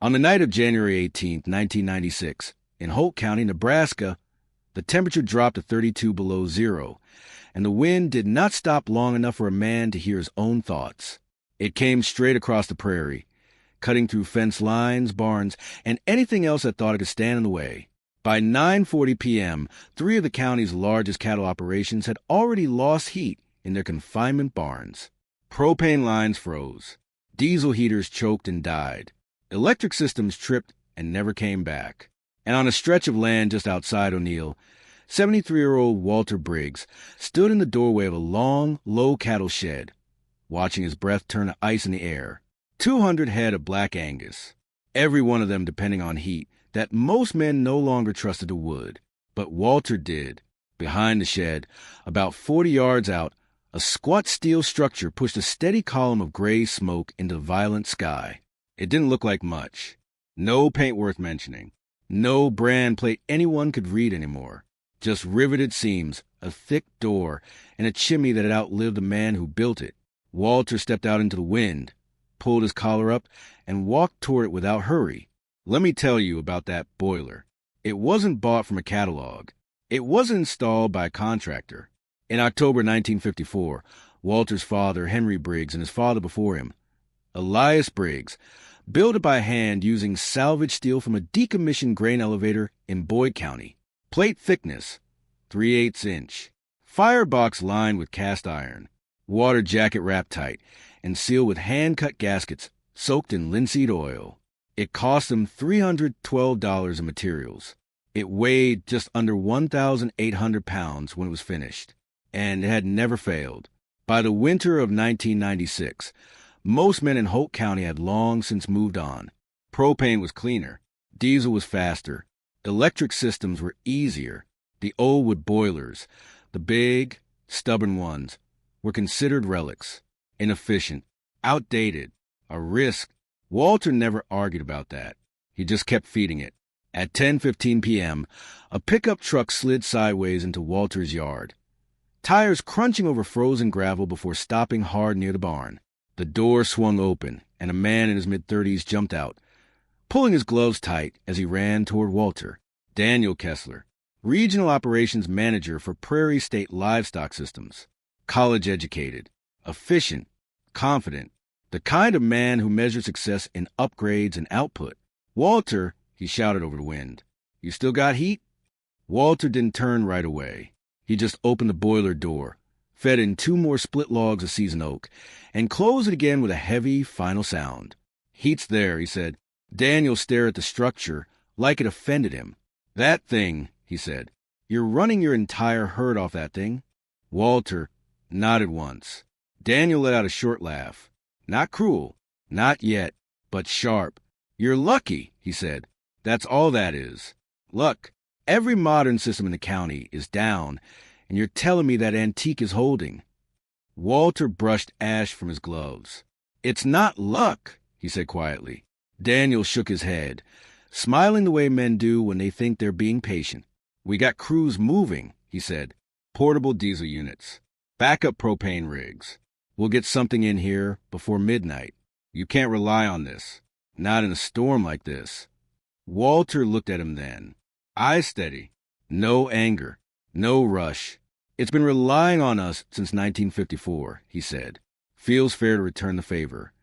On the night of January 18, 1996, in Holt County, Nebraska, the temperature dropped to 32 below zero, and the wind did not stop long enough for a man to hear his own thoughts. It came straight across the prairie, cutting through fence lines, barns, and anything else that thought it could stand in the way. By 9:40 p.m., 3 of the county's largest cattle operations had already lost heat in their confinement barns. Propane lines froze. Diesel heaters choked and died. Electric systems tripped and never came back. And on a stretch of land just outside O'Neill, 73-year-old Walter Briggs stood in the doorway of a long, low cattle shed, watching his breath turn to ice in the air. 200 head of black Angus, every one of them depending on heat that most men no longer trusted to wood. But Walter did. Behind the shed, about 40 yards out, a squat steel structure pushed a steady column of gray smoke into the violet sky. It didn't look like much. No paint worth mentioning. No brand plate anyone could read anymore. Just riveted seams, a thick door, and a chimney that had outlived the man who built it. Walter stepped out into the wind, pulled his collar up, and walked toward it without hurry. Let me tell you about that boiler. It wasn't bought from a catalog. It wasn't installed by a contractor. In October 1954, Walter's father, Henry Briggs, and his father before him, Elias Briggs, built it by hand using salvage steel from a decommissioned grain elevator in Boyd County. Plate thickness, 3/8 inch. Firebox lined with cast iron. Water jacket wrapped tight and sealed with hand-cut gaskets soaked in linseed oil. It cost them $312 in materials. It weighed just under 1,800 pounds when it was finished, and it had never failed. By the winter of 1996, most men in Holt County had long since moved on. Propane was cleaner. Diesel was faster. Electric systems were easier. The old wood boilers, the big, stubborn ones, were considered relics, inefficient, outdated, a risk. Walter never argued about that. He just kept feeding it. At 10:15 p.m., a pickup truck slid sideways into Walter's yard, tires crunching over frozen gravel before stopping hard near the barn. The door swung open, and a man in his mid-30s jumped out, pulling his gloves tight as he ran toward Walter. Daniel Kessler, Regional Operations Manager for Prairie State Livestock Systems. College-educated, efficient, confident, the kind of man who measured success in upgrades and output. "Walter," he shouted over the wind, "you still got heat?" Walter didn't turn right away. He just opened the boiler door, fed in 2 more split logs of seasoned oak, and closed it again with a heavy, final sound. "Heat's there," he said. Daniel stared at the structure like it offended him. "That thing," he said. "You're running your entire herd off that thing?" Walter nodded once. Daniel let out a short laugh. Not cruel, not yet, but sharp. "You're lucky," he said. "That's all that is. Luck. Every modern system in the county is down, and you're telling me that antique is holding." Walter brushed ash from his gloves. "It's not luck," he said quietly. Daniel shook his head, smiling the way men do when they think they're being patient. "We got crews moving," he said. "Portable diesel units. Backup propane rigs. We'll get something in here before midnight. You can't rely on this. Not in a storm like this." Walter looked at him then, eyes steady. No anger, no rush. "It's been relying on us since 1954, he said. "Feels fair to return the favor."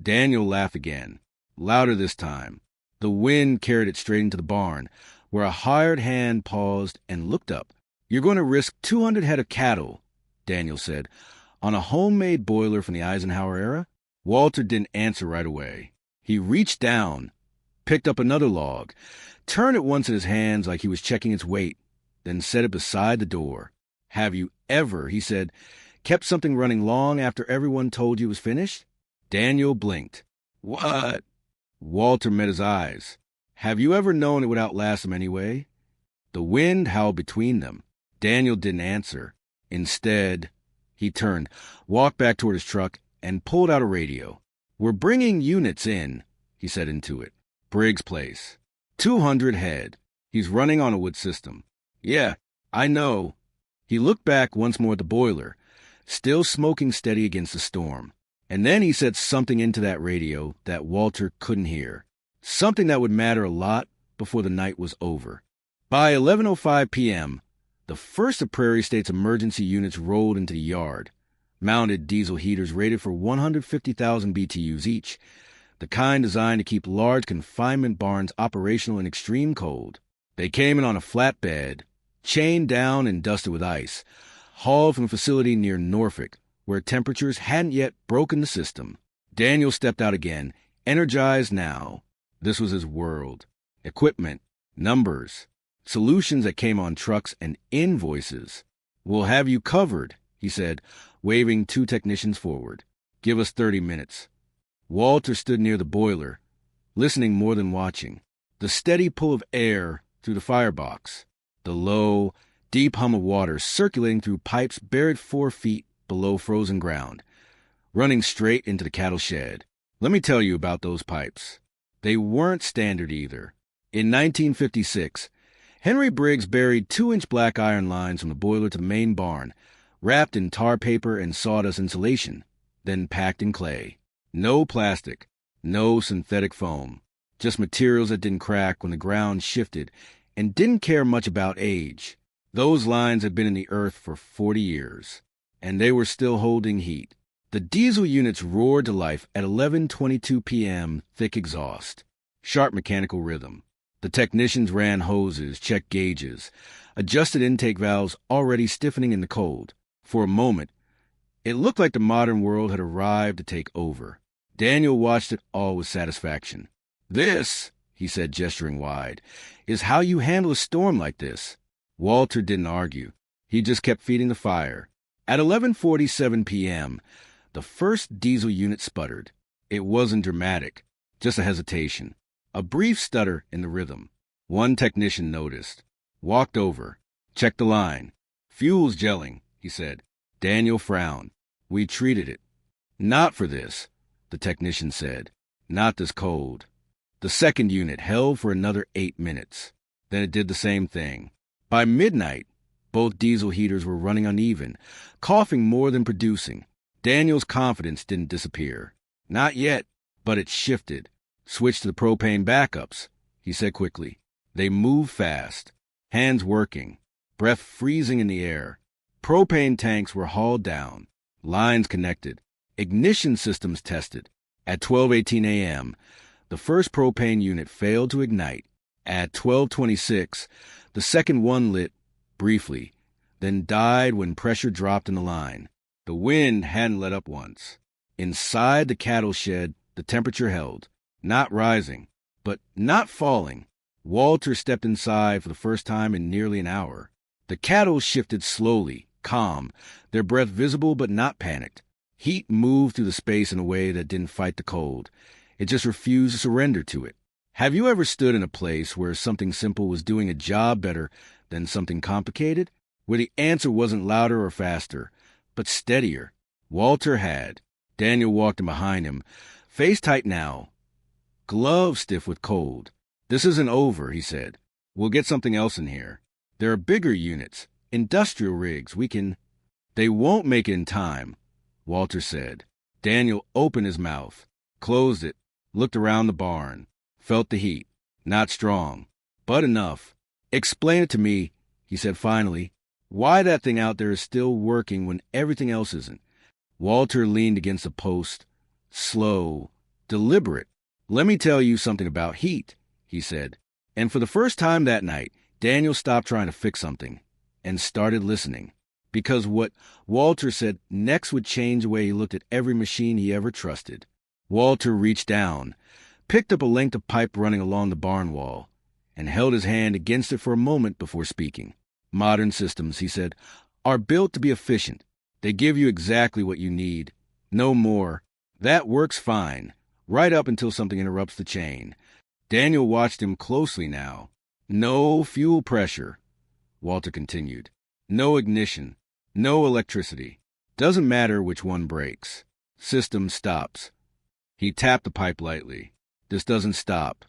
Daniel laughed again, louder this time. The wind carried it straight into the barn, where a hired hand paused and looked up. "You're going to risk 200 head of cattle," Daniel said, "on a homemade boiler from the Eisenhower era?" Walter didn't answer right away. He reached down, picked up another log, turned it once in his hands like he was checking its weight, then set it beside the door. "Have you ever," he said, "kept something running long after everyone told you it was finished?" Daniel blinked. "What?" Walter met his eyes. "Have you ever known it would outlast them anyway?" The wind howled between them. Daniel didn't answer. Instead, he turned, walked back toward his truck, and pulled out a radio. "We're bringing units in," he said into it. "Briggs' place. 200 head. He's running on a wood system." "Yeah, I know." He looked back once more at the boiler, still smoking steady against the storm. And then he said something into that radio that Walter couldn't hear. something that would matter a lot before the night was over. By 11:05 p.m., the first of Prairie State's emergency units rolled into the yard, mounted diesel heaters rated for 150,000 BTUs each, the kind designed to keep large confinement barns operational in extreme cold. They came in on a flatbed, chained down and dusted with ice, hauled from a facility near Norfolk, where temperatures hadn't yet broken the system. Daniel stepped out again, energized now. This was his world. Equipment, numbers, solutions that came on trucks, and invoices. "We'll have you covered," he said, waving two technicians forward. "Give us 30 minutes. Walter stood near the boiler, listening more than watching. The steady pull of air through the firebox, the low, deep hum of water circulating through pipes buried 4 feet below frozen ground, running straight into the cattle shed. Let me tell you about those pipes. They weren't standard either. In 1956, Henry Briggs buried 2-inch black iron lines from the boiler to the main barn, wrapped in tar paper and sawdust insulation, then packed in clay. No plastic, no synthetic foam, just materials that didn't crack when the ground shifted and didn't care much about age. Those lines had been in the earth for 40 years, and they were still holding heat. The diesel units roared to life at 11:22 p.m., thick exhaust, sharp mechanical rhythm. The technicians ran hoses, checked gauges, adjusted intake valves already stiffening in the cold. For a moment, it looked like the modern world had arrived to take over. Daniel watched it all with satisfaction. "This," he said, gesturing wide, "is how you handle a storm like this." Walter didn't argue. He just kept feeding the fire. At 11:47 p.m., the first diesel unit sputtered. It wasn't dramatic, just a hesitation, a brief stutter in the rhythm. One technician noticed, walked over, checked the line. "Fuel's gelling," he said. Daniel frowned. "We treated it." "Not for this," the technician said. "Not this cold." The second unit held for another 8 minutes. Then it did the same thing. By midnight, both diesel heaters were running uneven, coughing more than producing. Daniel's confidence didn't disappear. "Not yet," but it shifted. "Switch to the propane backups," he said quickly. They moved fast, hands working, breath freezing in the air. Propane tanks were hauled down, lines connected, ignition systems tested. At 12:18 a.m., the first propane unit failed to ignite. At 12:26, the second one lit briefly, then died when pressure dropped in the line. The wind hadn't let up once. Inside the cattle shed, the temperature held, not rising, but not falling. Walter stepped inside for the first time in nearly an hour. The cattle shifted slowly, calm, their breath visible but not panicked. Heat moved through the space in a way that didn't fight the cold. It just refused to surrender to it. Have you ever stood in a place where something simple was doing a job better than something complicated? Where the answer wasn't louder or faster, but steadier? Walter had. Daniel walked in behind him, face tight now, gloves stiff with cold. "This isn't over," he said. "We'll get something else in here. There are bigger units, industrial rigs. We can—" "They won't make it in time," Walter said. Daniel opened his mouth, closed it, looked around the barn, felt the heat. Not strong, but enough. "Explain it to me," he said finally. "Why that thing out there is still working when everything else isn't." Walter leaned against a post, slow, deliberate. "Let me tell you something about heat," he said. And for the first time that night, Daniel stopped trying to fix something and started listening. Because what Walter said next would change the way he looked at every machine he ever trusted. Walter reached down, picked up a length of pipe running along the barn wall, and held his hand against it for a moment before speaking. "Modern systems," he said, "are built to be efficient. They give you exactly what you need, no more. That works fine, right up until something interrupts the chain." Daniel watched him closely now. "No fuel pressure," Walter continued. "No ignition. No electricity. Doesn't matter which one breaks. System stops." He tapped the pipe lightly. "This doesn't stop."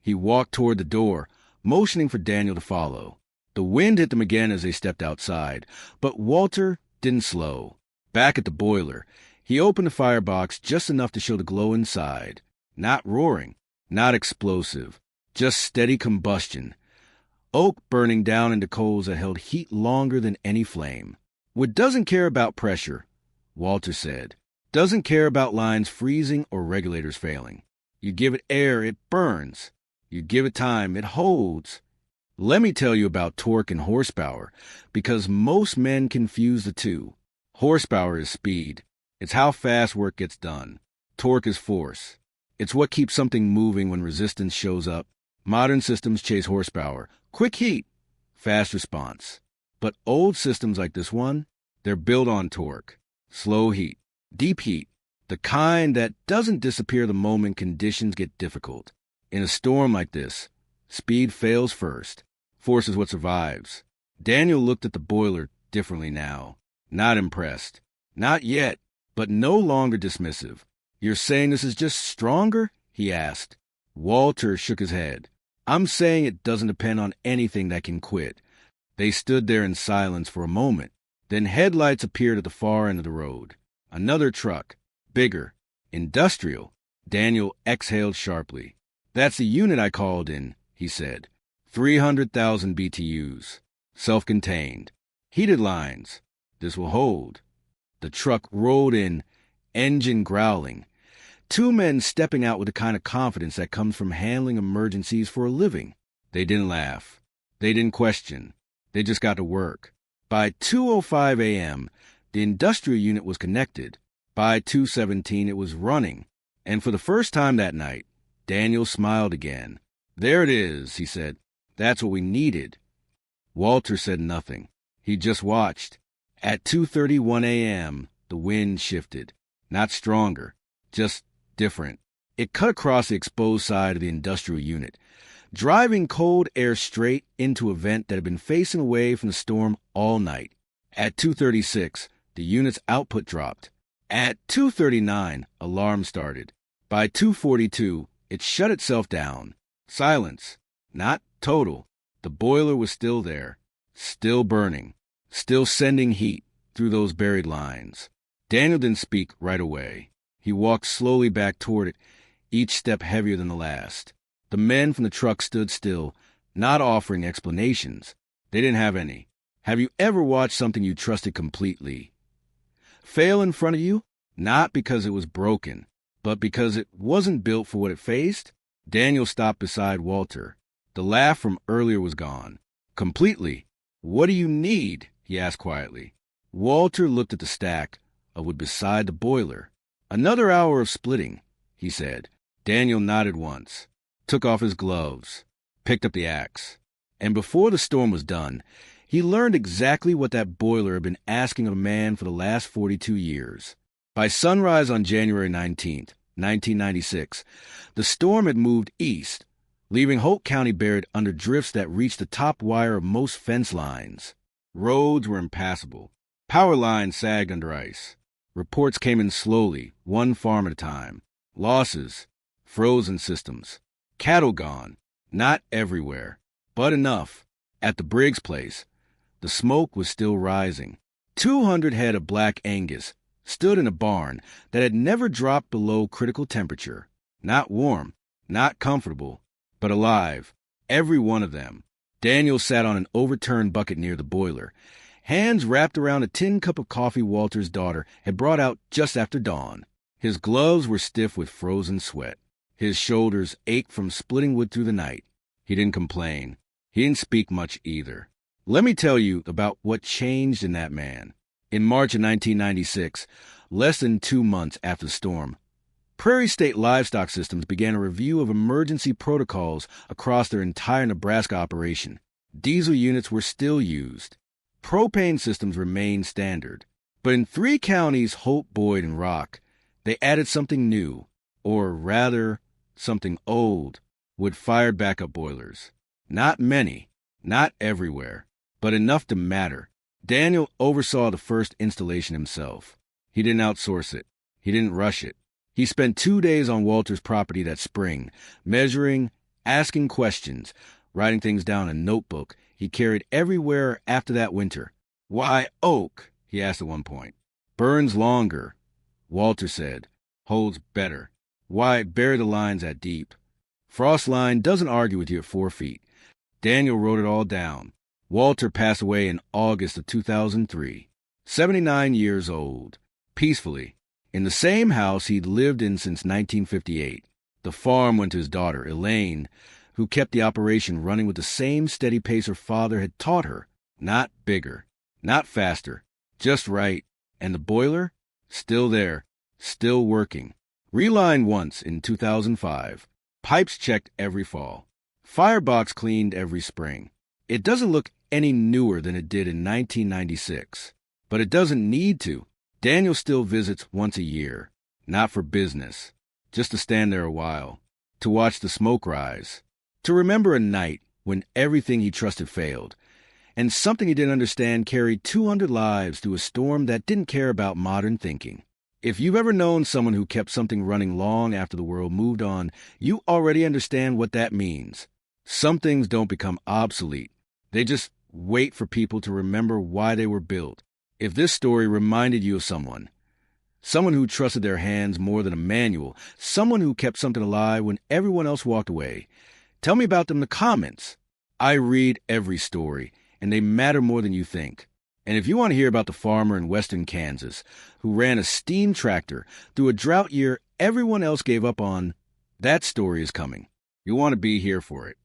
He walked toward the door, motioning for Daniel to follow. The wind hit them again as they stepped outside, but Walter didn't slow. Back at the boiler, he opened the firebox just enough to show the glow inside. Not roaring, Not explosive, just steady combustion. Oak burning down into coals that held heat longer than any flame. Wood doesn't care about pressure, Walter said. Doesn't care about lines freezing or regulators failing. You give it air, it burns. You give it time, it holds. Let me tell you about torque and horsepower, because most men confuse the two. Horsepower is speed. It's how fast work gets done. Torque is force. It's what keeps something moving when resistance shows up. Modern systems chase horsepower. Quick heat, fast response. But old systems like this one, they're built on torque. Slow heat, deep heat, the kind that doesn't disappear the moment conditions get difficult. In a storm like this, speed fails first. Force is what survives. Daniel looked at the boiler differently now. Not impressed. Not yet, but no longer dismissive. You're saying this is just stronger? He asked. Walter shook his head. I'm saying it doesn't depend on anything that can quit. They stood there in silence for a moment. Then headlights appeared at the far end of the road. Another truck. Bigger. Industrial. Daniel exhaled sharply. That's the unit I called in, he said. 300,000 BTUs. Self-contained. Heated lines. This will hold. The truck rolled in, engine growling. Two men stepping out with the kind of confidence that comes from handling emergencies for a living. They didn't laugh. They didn't question. They just got to work. By 2:05 a.m., the industrial unit was connected. By 2:17, it was running. And for the first time that night, Daniel smiled again. There it is, he said. That's what we needed. Walter said nothing. He just watched. At 2:31 a.m., the wind shifted. Not stronger, just different. It cut across the exposed side of the industrial unit, driving cold air straight into a vent that had been facing away from the storm all night. At 2:36, the unit's output dropped. At 2:39, alarm started. By 2:42, it shut itself down. Silence. Not total. The boiler was still there, still burning, still sending heat through those buried lines. Daniel didn't speak right away. He walked slowly back toward it, each step heavier than the last. The men from the truck stood still, not offering explanations. They didn't have any. Have you ever watched something you trusted completely fail in front of you? Not because it was broken, but because it wasn't built for what it faced? Daniel stopped beside Walter. The laugh from earlier was gone. Completely. What do you need? He asked quietly. Walter looked at the stack of wood beside the boiler. Another hour of splitting, he said. Daniel nodded once, took off his gloves, picked up the axe. And before the storm was done, he learned exactly what that boiler had been asking of a man for the last 42 years. By sunrise on January 19th, 1996, the storm had moved east, leaving Holt County buried under drifts that reached the top wire of most fence lines. Roads were impassable. Power lines sagged under ice. Reports came in slowly, one farm at a time. Losses, frozen systems, cattle gone, not everywhere, but enough. At the Briggs place, the smoke was still rising. 200 head of black Angus stood in a barn that had never dropped below critical temperature. Not warm, not comfortable, but alive, every one of them. Daniel sat on an overturned bucket near the boiler, hands wrapped around a tin cup of coffee Walter's daughter had brought out just after dawn. His gloves were stiff with frozen sweat. His shoulders ached from splitting wood through the night. He didn't complain. He didn't speak much either. Let me tell you about what changed in that man. In March of 1996, less than 2 months after the storm, Prairie State Livestock Systems began a review of emergency protocols across their entire Nebraska operation. Diesel units were still used. Propane systems remained standard. But in 3 counties, Holt, Boyd, and Rock, they added something new, or rather, something old, wood-fired backup boilers. Not many, not everywhere, but enough to matter. Daniel oversaw the first installation himself. He didn't outsource it. He didn't rush it. He spent 2 days on Walter's property that spring, measuring, asking questions, writing things down in a notebook he carried everywhere after that winter. Why oak? He asked at one point. Burns longer, Walter said. Holds better. Why bury the lines that deep? Frostline doesn't argue with you at 4 feet. Daniel wrote it all down. Walter passed away in August of 2003, 79 years old, peacefully, in the same house he'd lived in since 1958. The farm went to his daughter, Elaine, who kept the operation running with the same steady pace her father had taught her. Not bigger, not faster, just right. And the boiler? Still there, still working. Relined once in 2005. Pipes checked every fall. Firebox cleaned every spring. It doesn't look any newer than it did in 1996. But it doesn't need to. Daniel still visits once a year. Not for business. Just to stand there a while. To watch the smoke rise. To remember a night when everything he trusted failed. And something he didn't understand carried 200 lives through a storm that didn't care about modern thinking. If you've ever known someone who kept something running long after the world moved on, you already understand what that means. Some things don't become obsolete. They just wait for people to remember why they were built. If this story reminded you of someone who trusted their hands more than a manual, someone who kept something alive when everyone else walked away, tell me about them in the comments. I read every story, and they matter more than you think. And if you want to hear about the farmer in western Kansas who ran a steam tractor through a drought year everyone else gave up on, that story is coming. You'll want to be here for it.